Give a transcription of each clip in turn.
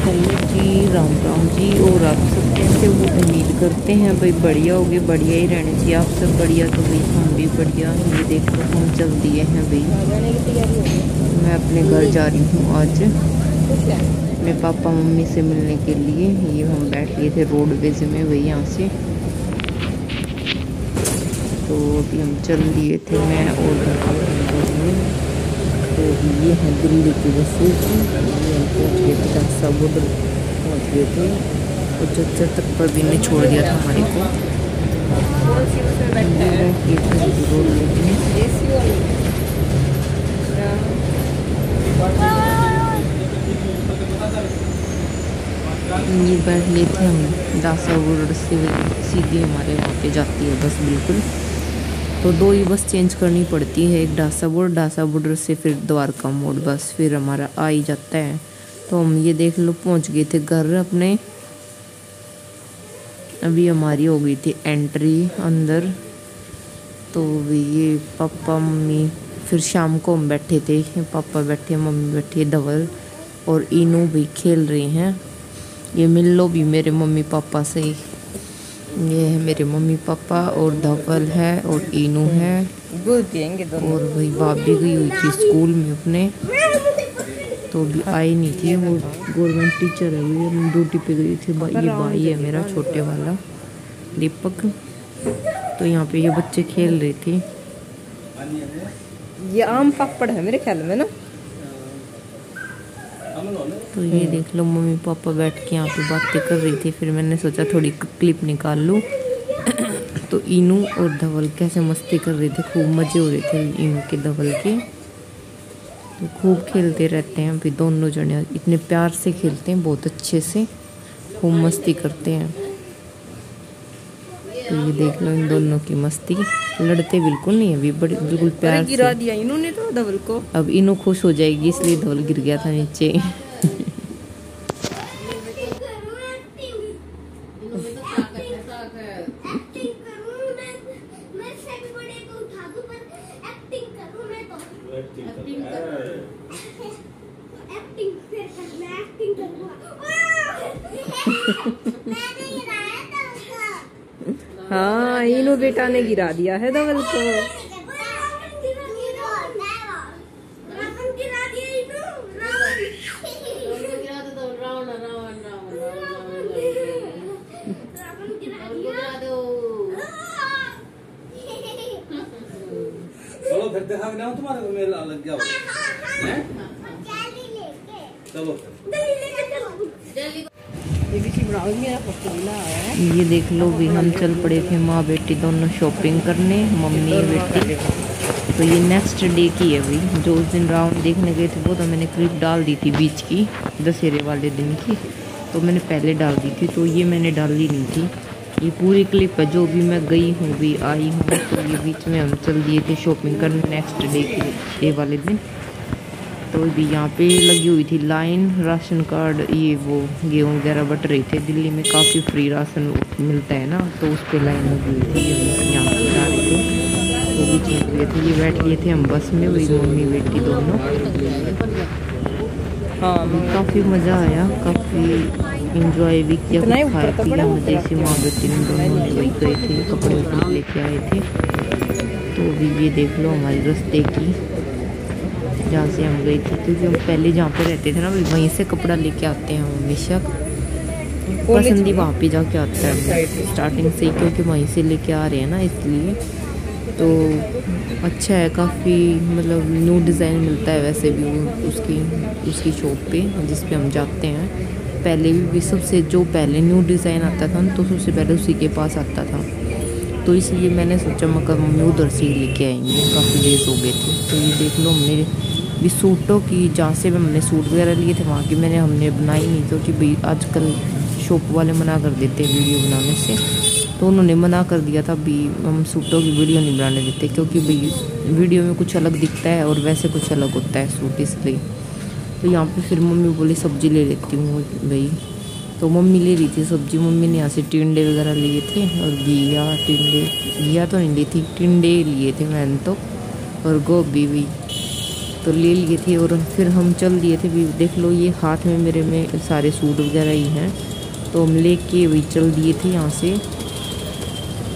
Hello जी, राम राम जी। और आप सब कैसे हो? उम्मीद करते हैं भाई बढ़िया होगे, बढ़िया ही रहने चाहिए। आप सब बढ़िया तो भाई हम भी बढ़िया। ये देखो हम चल दिए हैं भाई, मैं अपने घर जा रही हूँ आज अपने पापा मम्मी से मिलने के लिए। ये हम बैठ गए थे रोडवेज में भाई यहाँ से, तो अभी हम चल दिए थे मैं और तो ये है दिल्ली की बसेज। ये हम पहुँच गए थे डासा बॉर्डर पहुँच गए थे और चच्चर तक पर भी ने छोड़ दिया था हमारे को। ये बैठ लिए थे हम डासा बॉर्डर से, सीधी हमारे वहाँ पे जाती है बस बिल्कुल। तो दो ही बस चेंज करनी पड़ती है, एक डासा बॉर्डर से फिर द्वारका मोड़, बस फिर हमारा आ ही जाता है। तो हम ये देख लो पहुंच गए थे घर अपने। अभी हमारी हो गई थी एंट्री अंदर। तो ये पापा मम्मी, फिर शाम को हम बैठे थे, पापा बैठे मम्मी बैठी, धवल और इनू भी खेल रहे हैं। ये मिल लो भी मेरे मम्मी पापा से। ये है मेरे मम्मी पापा और धवल है और इनू है और भाई भाभी गई हुई थी स्कूल में अपने, तो अभी आई नहीं थी। वो गवर्नमेंट टीचर है, वो ड्यूटी पे गई थी। ये भाई है मेरा छोटे वाला दीपक। तो यहाँ पे ये बच्चे खेल रहे थे। ये आम पापड़ है मेरे ख्याल में ना। तो ये देख लो मम्मी पापा बैठ के यहाँ पे बातें कर रही थी। फिर मैंने सोचा थोड़ी क्लिप निकाल लूँ। तो इनू और धवल कैसे मस्ती कर रहे थे, खूब मजे हो रहे थे इनू के धवल के। तो खूब खेलते रहते हैं अभी दोनों जने, इतने प्यार से खेलते हैं, बहुत अच्छे से खूब मस्ती करते हैं। तो ये देख लो इन दोनों की मस्ती, लड़ते बिल्कुल नहीं है अभी, बड़े बिल्कुल प्यार से। गिरा दिया इन्होंने तो धवल को। अब इनू खुश हो जाएगी इसलिए धवल गिर गया था नीचे। हाँ इनू बेटा ने गिरा दिया है धवल को। चलो फिर देखा ना तुम्हारे को मेला लग गया है। चलो ये देख लो भी हम चल पड़े थे माँ बेटी दोनों शॉपिंग करने, मम्मी बेटी। तो ये नेक्स्ट डे की है भाई, जो उस दिन राउंड देखने गए थे वो तो मैंने क्लिप डाल दी थी बीच की, दशहरे वाले दिन की। तो मैंने पहले डाल दी थी, तो ये मैंने डाली नहीं थी। ये पूरी क्लिप है जो भी मैं गई हूँ भी आई हूँ। तो ये बीच में हम चल दिए थे शॉपिंग करने नेक्स्ट डे वाले दिन। तो भी यहाँ पे लगी हुई थी लाइन, राशन कार्ड ये वो गेहूँ वगैरह बट रही थे। दिल्ली में काफ़ी फ्री राशन मिलता है ना, तो उस पर लाइन लगी हुई थी। यहाँ पे जा रहे थे तो भी चल गए थे। ये बैठ गए थे हम बस में, वही मम्मी बेटी दोनों। हाँ काफ़ी मज़ा आया, काफ़ी इंजॉय भी किया, खाया पिया मज़े से। माँ बेटी ने दोनों ने वही गए थे, कपड़े वपड़े लेके आए थे। तो भी ये देख लो हमारी रास्ते की जहाँ से हम गए थे, क्योंकि हम पहले जहाँ पे रहते थे ना वहीं से कपड़ा लेके आते हैं हम हमेशा। पसंद ही वहाँ पे जाके आता है स्टार्टिंग से ही, क्योंकि वहीं से लेके आ रहे हैं ना इसलिए। तो अच्छा है काफ़ी, मतलब न्यू डिज़ाइन मिलता है वैसे भी उसकी शॉप पे जिस पे हम जाते हैं। पहले भी सबसे जो पहले न्यू डिज़ाइन आता था तो सबसे पहले उसी के पास आता था। तो इसलिए मैंने सोचा मम्मी उधर से ही लेके आएंगे, काफ़ी डेज हो गए थे। तो ये देख लो हमने भी सूटों की, जहाँ से भी हमने सूट वगैरह लिए थे वहाँ की हमने बनाई नहीं, क्योंकि भाई आजकल शॉप वाले मना कर देते हैं वीडियो बनाने से। तो उन्होंने मना कर दिया था भी हम सूटों की वीडियो नहीं बनाने देते, क्योंकि भाई वीडियो में कुछ अलग दिखता है और वैसे कुछ अलग होता है सूट, इसलिए। तो यहाँ पे फिर मम्मी बोली सब्जी ले लेती हूँ भाई। तो मम्मी ले रही थी सब्जी। मम्मी ने यहाँ से टिंडे वगैरह लिए थे और घिया तो नहीं ली थी, टिंडे लिए थे मैंने तो, और गोभी भी। तो ले लिए थे और फिर हम चल दिए थे। भी देख लो ये हाथ में मेरे में सारे सूट वगैरह ही हैं, तो हम लेके वही चल दिए थे यहाँ से।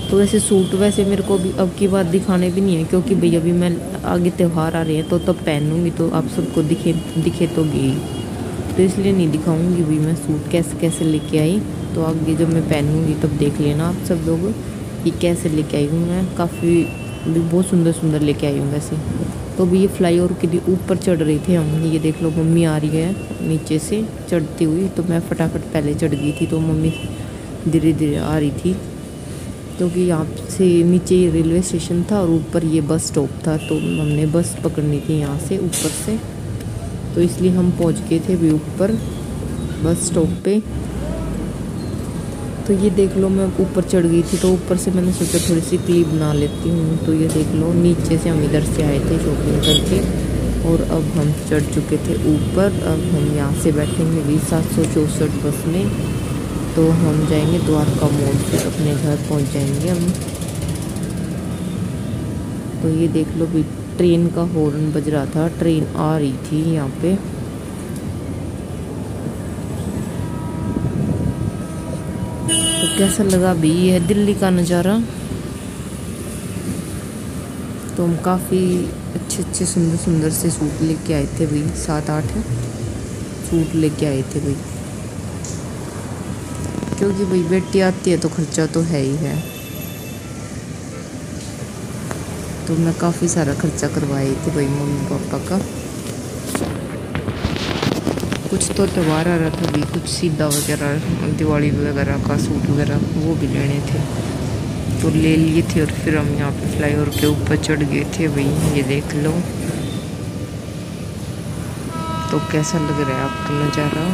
तो वैसे सूट वैसे मेरे को भी अब की बात दिखाने भी नहीं है, क्योंकि भैया अभी मैं आगे त्यौहार आ रहे हैं तो तब पहनूंगी, तो आप सबको दिखे तो गई, तो इसलिए नहीं दिखाऊंगी भी मैं सूट कैसे कैसे लेके आई। तो आगे जब मैं पहनूंगी तब देख लेना आप सब लोग कि कैसे लेके आई हूँ मैं। काफ़ी भी बहुत सुंदर सुंदर लेके आई हूँ वैसे। तो भी ये फ्लाई ओवर के ऊपर चढ़ रहे थे हम। ये देख लो मम्मी आ रही है नीचे से चढ़ती हुई, तो मैं फटाफट पहले चढ़ गई थी, तो मम्मी धीरे धीरे आ रही थी, क्योंकि यहाँ से नीचे रेलवे स्टेशन था और ऊपर ये बस स्टॉप था, तो हमने बस पकड़नी थी यहाँ से ऊपर से, तो इसलिए हम पहुँच गए थे भी ऊपर बस स्टॉप पे। तो ये देख लो मैं ऊपर चढ़ गई थी, तो ऊपर से मैंने सोचा थोड़ी सी क्लिप बना लेती हूँ। तो ये देख लो नीचे से हम इधर से आए थे शॉपिंग करके, और अब हम चढ़ चुके थे ऊपर। अब हम यहाँ से बैठेंगे भी 764 बस में, तो हम जाएंगे द्वारका मोड़ से अपने घर पहुँच जाएंगे हम। तो ये देख लो भी ट्रेन का हॉर्न बज रहा था, ट्रेन आ रही थी यहाँ पे। तो कैसा लगा भी ये है दिल्ली का नज़ारा। तो हम काफ़ी अच्छे अच्छे सुंदर सुंदर से सूट लेके आए थे भाई, 7-8 सूट लेके आए थे भाई, क्योंकि भाई बेटी आती है तो खर्चा तो है ही है। तो मैं काफ़ी सारा खर्चा करवाए थे भाई मम्मी पापा का। कुछ तो त्यौहार आ रहा था भी, कुछ सीधा वगैरह दिवाली वगैरह का सूट वगैरह वो भी लेने थे, तो ले लिए थे। और फिर हम यहाँ पे फ्लाई ओवर के ऊपर चढ़ गए थे भाई, ये देख लो। तो कैसा लग रहा है आपका नज़ारा?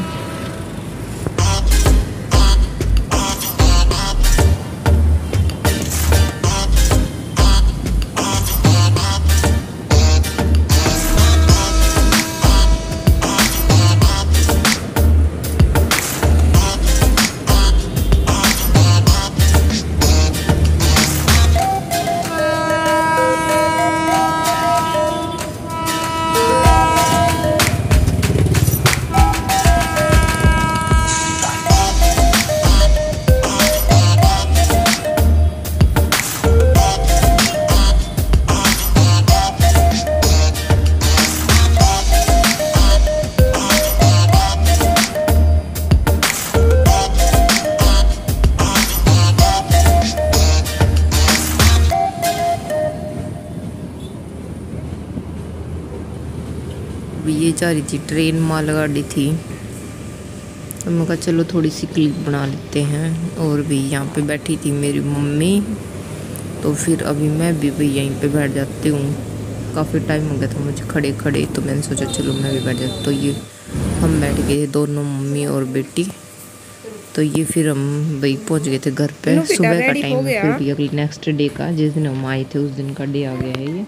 ये जा रही थी ट्रेन, मालगाड़ी थी, तो मैं कहा चलो थोड़ी सी क्लिप बना लेते हैं। और भी यहाँ पे बैठी थी मेरी मम्मी, तो फिर अभी मैं भी यहीं पे बैठ जाती हूँ। काफ़ी टाइम हो गया था मुझे खड़े खड़े, तो मैंने सोचा चलो मैं भी बैठ जाती। तो ये हम बैठ गए दोनों मम्मी और बेटी। तो ये फिर हम भाई पहुँच गए थे घर पे। सुबह का टाइम फिर अगले नेक्स्ट डे का, जिस दिन हम आए थे उस दिन का डे आ गया है ये।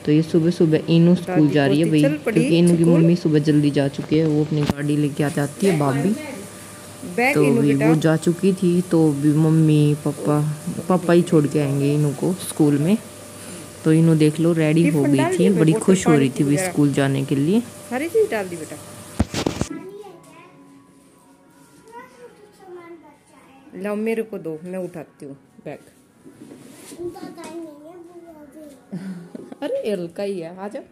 तो ये सुबह सुबह इनू स्कूल जा रही है भाई, क्योंकि इनू की मम्मी सुबह जल्दी जा चुकी है, वो अपनी गाड़ी लेके आ जाती है भाभी। तो भी वो जा चुकी थी, तो भी मम्मी पापा ही छोड़ के आएंगे इनू को स्कूल में। तो इनू देख लो रेडी हो गई थी, बड़ी खुश हो रही थी भी स्कूल जाने के लिए। सारी चीज डाल दी बेटा। लाओ मेरे को दो, मैं उठाती हूँ बैग। अरे हल्का ही है, आ जाओ।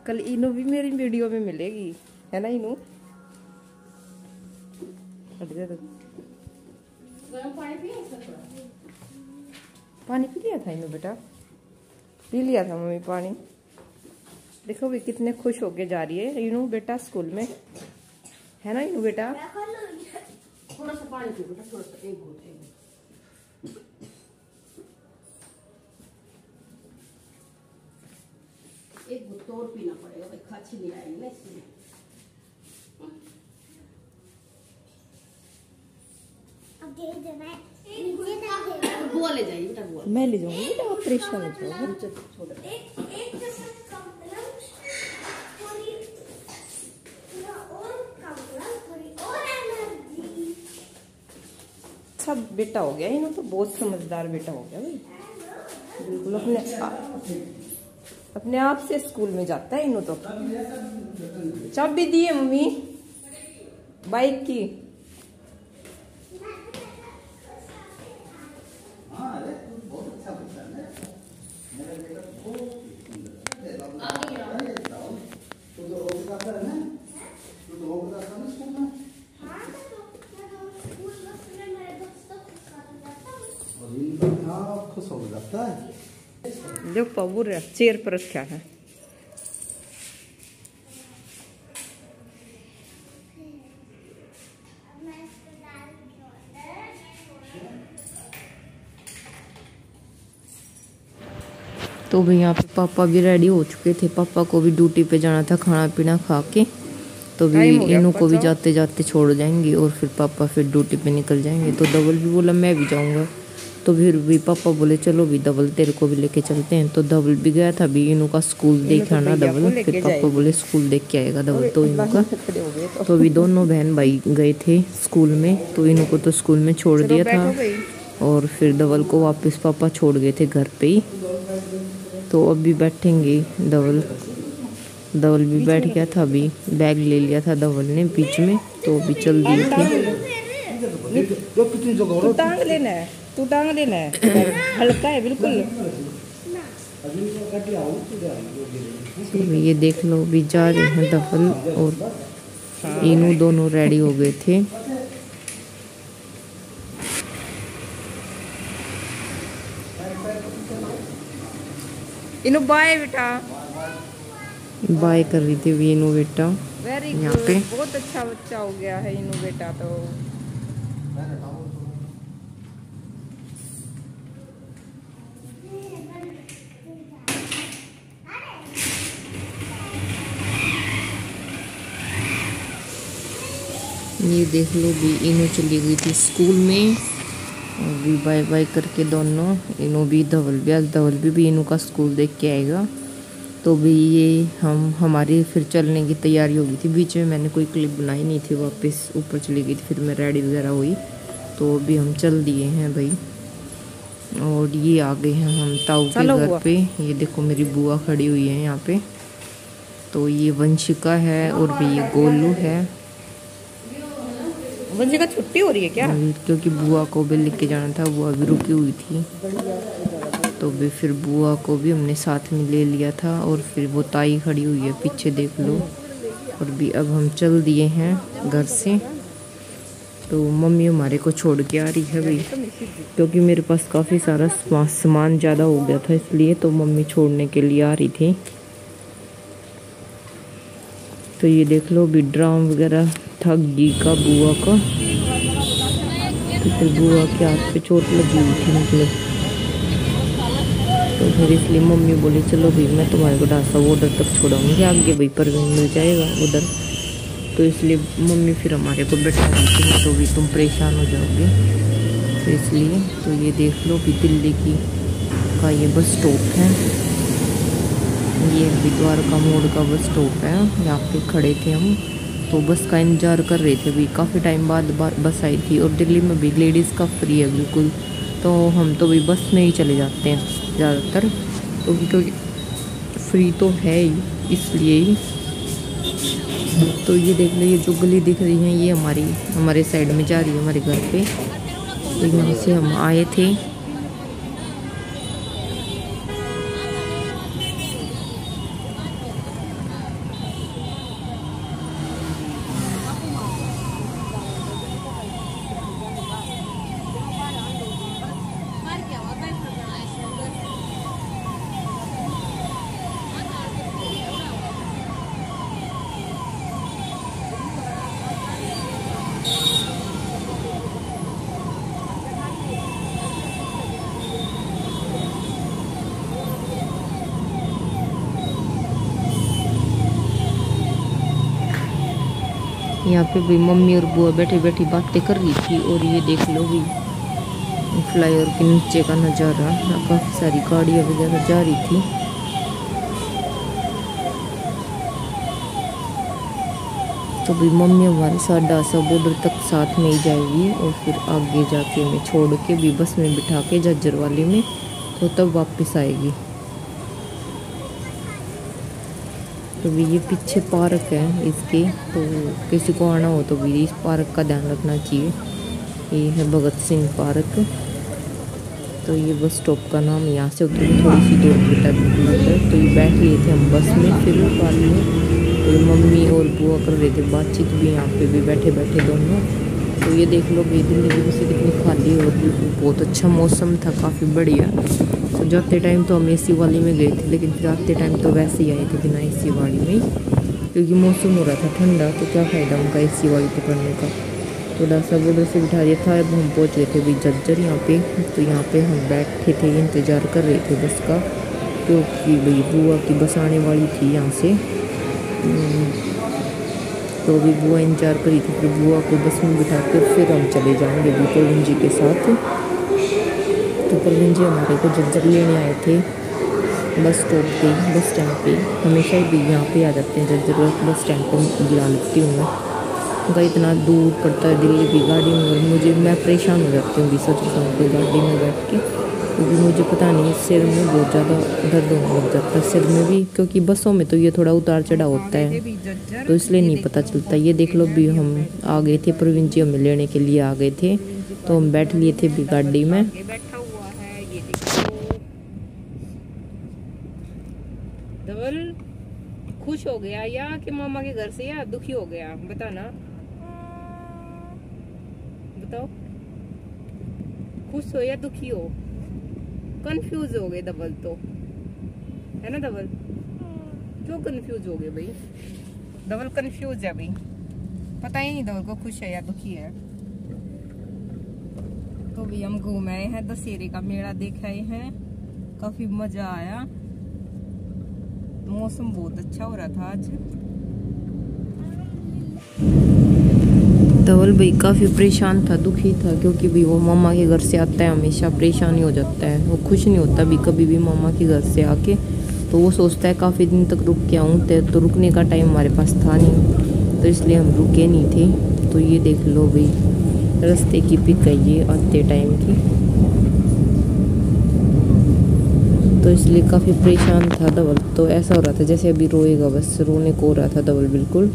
कल इनू भी मेरी वीडियो में मिलेगी, है ना इनू? पानी पी लिया था इनू बेटा, पी लिया था मम्मी पानी। देखो भी कितने खुश होके जा रही है इनू बेटा स्कूल में, है ना इनू बेटा? थोड़ा सा पानी पी बेटा, थोड़ा सा, एक घूंट। एक घूंट और पीना पड़ेगा भाई, खांसी नहीं आएगी ना इसलिए। बुआ ले जाइए बेटा, बुआ मैं ले जाऊंगी बेटा, आप परेशान हो जाओगे। सब बेटा हो गया इन्हों, तो बहुत समझदार बेटा हो गया भाई, बिल्कुल अपने अपने आप से स्कूल में जाता है इन्हों तो। चाबी दी है मम्मी बाइक की। खुश हो जाता है। जो पबूर चेयर पर रखा है। तो भी यहाँ पे पापा भी रेडी हो चुके थे। पापा को भी ड्यूटी पे जाना था खाना पीना खा के। तो भी इन्हों को भी जाते जाते छोड़ जाएंगे और फिर पापा फिर ड्यूटी पे निकल जाएंगे। तो धवल भी बोला मैं भी जाऊंगा। तो फिर भी पापा बोले चलो भी धवल तेरे को भी लेके चलते हैं। तो धवल भी गया था। भी इन्हों का स्कूल देख आना धवल। फिर पापा बोले स्कूल देख के आएगा धवल तो इन्हों का। तो भी दोनों बहन भाई गए थे स्कूल में। तो इन्हों को तो स्कूल में छोड़ दिया था और फिर धवल को वापस पापा छोड़ गए थे घर पे ही। तो अभी बैठेंगे धवल भी बैठ गया था। अभी बैग ले लिया था धवल ने बीच में। तो अभी चल दिए थे। तू टांग लेना है हल्का है बिल्कुल। तो ये देख लो भी जा रहे हैं धवल और इनू दोनों रेडी हो गए थे। इनू बाय बेटा बाय कर रही थी वीनू बेटा। वेरी यहाँ गुड पे बहुत अच्छा बच्चा हो गया है इनू बेटा। तो ये देख लो भी इनू चली गई थी स्कूल में। और भी बाय बाय करके दोनों इनू भी धवल भी आज धवल भी इनू का स्कूल देख के आएगा। तो भी ये हमारी फिर चलने की तैयारी हो गई थी। बीच में मैंने कोई क्लिप बनाई नहीं थी। वापस ऊपर चली गई थी। फिर मैं रेडी वगैरह हुई। तो अभी हम चल दिए हैं भाई। और ये आ गए हैं हम ताऊ के घर पे। ये देखो मेरी बुआ खड़ी हुई है यहाँ पे। तो ये वंशिका है और भी ये गोलू है। वंशिका छुट्टी हो रही है क्या? क्योंकि बुआ को भी लेके जाना था। बुआ भी रुकी हुई थी। तो भी फिर बुआ को भी हमने साथ में ले लिया था। और फिर वो ताई खड़ी हुई है पीछे देख लो। और भी अब हम चल दिए हैं घर से। तो मम्मी हमारे को छोड़ के आ रही है भाई। क्योंकि मेरे पास काफ़ी सारा सामान ज़्यादा हो गया था इसलिए तो मम्मी छोड़ने के लिए आ रही थी। तो ये देख लो भी ड्राम वगैरह था घी का बुआ का। तो फिर बुआ के हाथ पे चोट लगी हुई थी मतलब। तो फिर इसलिए मम्मी बोली चलो भाई मैं तुम्हारे को डासा वो उधर तक छोड़ाऊंगी आगे भाई परवीन मिल जाएगा उधर। तो इसलिए मम्मी फिर हमारे को बैठा दी थी। तो भी तुम परेशान हो जाओगे तो इसलिए। तो ये देख लो भी दिल्ली का ये बस स्टॉप है। ये भी द्वारका मोड़ का बस स्टॉप है। यहाँ पे खड़े थे हम। तो बस का इंतज़ार कर रहे थे। अभी काफ़ी टाइम बाद बस आई थी। और दिल्ली में भी लेडीज़ का फ्री है बिल्कुल। तो हम तो भी बस में ही चले जाते हैं ज़्यादातर। तो क्योंकि फ्री तो है ही इसलिए ही। तो ये देख लो ये जो गली दिख रही है ये हमारे साइड में जा रही है हमारे घर पे। तो यहाँ से हम आए थे। यहाँ पे भी मम्मी और बुआ बैठी बैठी बातें कर रही थी। और ये देख लो भी फ्लाईओवर के नीचे का नज़ारा। काफ़ी सारी गाड़ियाँ वगैरह जा रही थी। तो भी मम्मी हमारे साथ डासा बॉर्डर तक साथ में ही जाएगी। और फिर आगे जाके मैं छोड़ के भी बस में बिठा के झज्जर वाले में तो तब वापस आएगी। तो भी ये पीछे पार्क है इसके, तो किसी को आना हो तो भी इस पार्क का ध्यान रखना चाहिए। ये है भगत सिंह पार्क। तो ये बस स्टॉप का नाम, यहाँ से उतरी थोड़ी सी 2 किलोमीटर। तो ये बैठ लिए थे हम बस में, फिर बाद में तो ये मम्मी और बुआ कर रहे थे बातचीत भी, यहाँ पे भी बैठे बैठे दोनों। तो ये देख लो भाई दिल्ली की बसें कितनी खाली हो रही, बहुत अच्छा मौसम था, काफ़ी बढ़िया। तो जाते टाइम तो हम AC वाली में गए थे, लेकिन फिर आते टाइम तो वैसे ही आए थे बिना AC वाली में, क्योंकि मौसम हो रहा था ठंडा, तो क्या फ़ायदा उनका AC वाली पकड़ने का। थोड़ा सा बॉर्डर से बिठा दिया था। अब हम पहुँच गए थे भाई जज्जर यहाँ पे। तो यहाँ पे हम बैठे थे, इंतज़ार कर रहे थे बस का, क्योंकि भाई बुआ की बस आने वाली थी यहाँ से। तो अभी बुआ इंतजार करी थी, फिर बुआ को बस में बिठा के फिर हम चले जाएंगे अभी प्रवीण जी के साथ। तो प्रवीण जी हमारे को जज्जर लेने आए थे बस स्टॉप पे, बस स्टैंड पे। हमेशा ही भी यहाँ पे आ जाते हैं जज्जर, बस स्टैंड पर बुला लेती हूँ मैं। उनका इतना दूर पड़ता है दिल्ली की गाड़ी में, मैं परेशान हो जाती हूँ सच बताऊँ गाड़ी में बैठ के, क्योंकि मुझे पता नहीं सिर में बहुत ज़्यादा दर्द होने लग जाता है, सिर में भी, क्योंकि बसों में तो ये थोड़ा उतार चढ़ाव होता है, तो इसलिए नहीं पता चलता। ये देख लो भी हम आ गए थे, प्रवीण जी हमें लेने के लिए आ गए थे, तो हम बैठ लिए थे भी गाड़ी में। धवल खुश हो गया या कि मामा के घर से, या दुखी हो गया, बताना, बताओ, खुश हो या दुखी हो? कंफ्यूज हो गए धवल तो, है ना धवल? क्यों कंफ्यूज हो गए भाई? धवल कंफ्यूज है भाई, पता ही नहीं धवल को खुश है या दुखी है। तो भी हम घूम आए हैं, दशहरे का मेला देख आए हैं, काफी मजा आया, मौसम बहुत अच्छा हो रहा था आज। धवल भाई काफ़ी परेशान था, दुखी था, क्योंकि भी वो मामा के घर से आता है, हमेशा परेशान ही हो जाता है, वो खुश नहीं होता भी कभी भी मामा के घर से आके। तो वो सोचता है काफ़ी दिन तक रुक के आऊँ, तो रुकने का टाइम हमारे पास था नहीं, तो इसलिए हम रुके नहीं थे। तो ये देख लो भाई रास्ते की पिक है ये आते टाइम की, तो इसलिए काफ़ी परेशान था धवल। तो ऐसा हो रहा था जैसे अभी रोएगा, बस रोने को हो रहा था धवल बिल्कुल।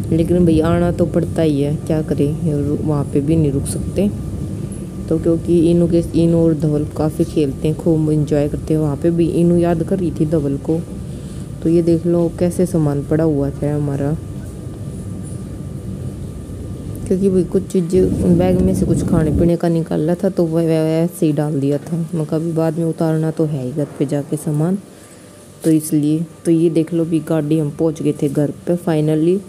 लेकिन भाई आना तो पड़ता ही है, क्या करें, वहाँ पे भी नहीं रुक सकते। तो क्योंकि इनू और धवल काफ़ी खेलते हैं, खूब इंजॉय करते हैं, वहाँ पे भी इनू याद कर रही थी धवल को। तो ये देख लो कैसे सामान पड़ा हुआ था हमारा, क्योंकि भाई कुछ चीज़ बैग में से कुछ खाने पीने का निकाला था, तो वह वैसे ही डाल दिया था, मैं कभी बाद में उतारना तो है ही घर पे जाके सामान, तो इसलिए। तो ये देख लो भी गाड़ी हम पहुँच गए थे घर पे फाइनली।